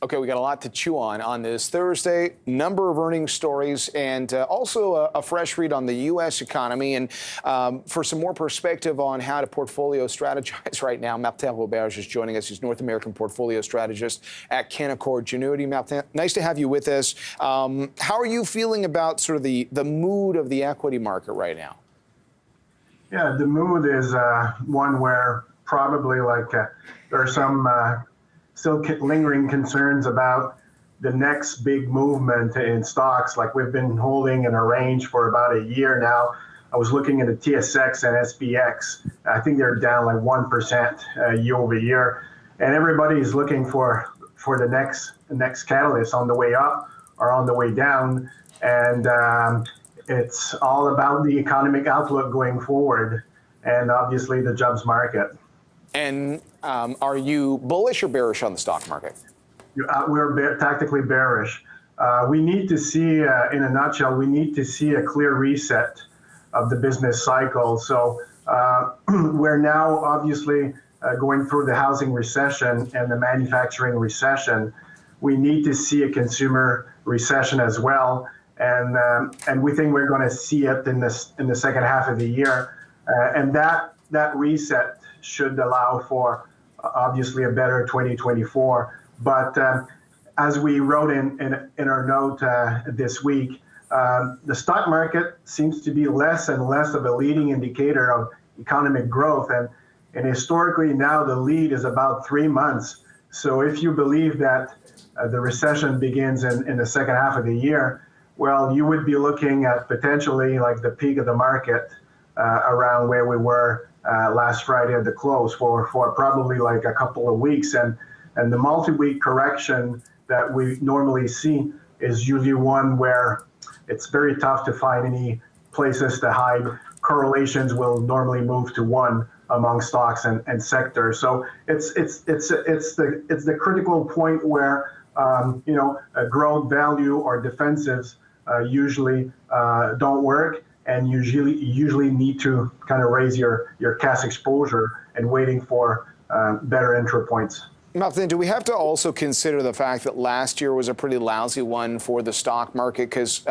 Okay, we got a lot to chew on this Thursday. Number of earnings stories and also a fresh read on the U.S. economy. And for some more perspective on how to portfolio strategize right now, Martin Roberge is joining us. He's North American portfolio strategist at Canaccord Genuity. Martin, nice to have you with us. How are you feeling about sort of the mood of the equity market right now? Yeah, the mood is one where probably there are some still lingering concerns about the next big movement in stocks. Like we've been holding in a range for about a year now. I was looking at the TSX and SPX. I think they're down like 1% year over year. And everybody is looking for the next catalyst on the way up or on the way down. And it's all about the economic outlook going forward and obviously the jobs market. And are you bullish or bearish on the stock market? We're tactically bearish. We need to see, in a nutshell, we need to see a clear reset of the business cycle. So we're now obviously going through the housing recession and the manufacturing recession. We need to see a consumer recession as well. And we think we're going to see it in the second half of the year. And that reset should allow for obviously a better 2024. But as we wrote in our note this week, the stock market seems to be less and less of a leading indicator of economic growth. And historically now the lead is about 3 months. So if you believe that the recession begins in the second half of the year, well, you would be looking at potentially like the peak of the market around where we were last Friday at the close for probably like a couple of weeks. And the multi-week correction that we normally see is usually one where it's very tough to find any places to hide. Correlations will normally move to 1 among stocks and sectors. So it's the critical point where growth, value, or defensives usually don't work. And usually need to kind of raise your cash exposure and waiting for better entry points. Martin, do we have to also consider the fact that last year was a pretty lousy one for the stock market? Because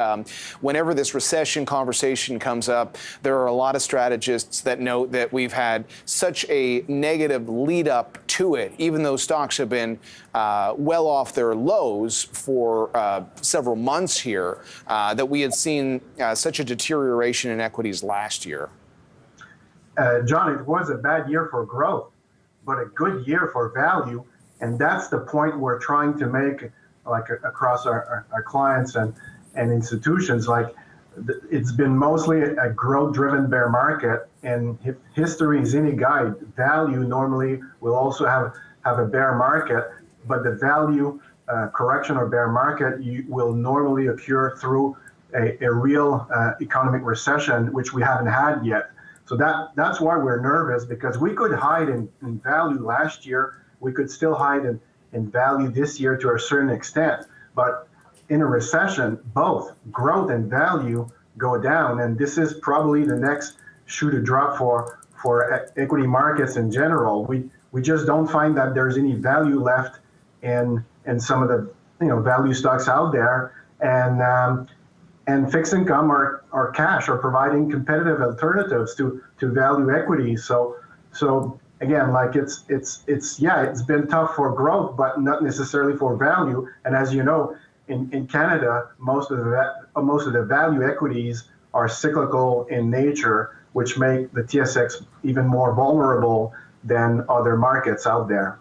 whenever this recession conversation comes up, there are a lot of strategists that note that we've had such a negative lead up to it, even though stocks have been well off their lows for several months here, that we had seen such a deterioration in equities last year. John, it was a bad year for growth, but a good year for value. And that's the point we're trying to make, like across our clients and institutions. Like it's been mostly a growth-driven bear market, and if history is any guide, value normally will also have a bear market, but the value correction or bear market will normally occur through a real economic recession, which we haven't had yet. So that's why we're nervous, because we could hide in value last year. We could still hide in value this year to a certain extent. But in a recession, both growth and value go down. And this is probably the next shoe to drop for equity markets in general. We just don't find that there's any value left in some of the value stocks out there. And fixed income or cash are providing competitive alternatives to value equities. So again, like it's been tough for growth, but not necessarily for value. And as you know, in Canada, most of the value equities are cyclical in nature, which make the TSX even more vulnerable than other markets out there.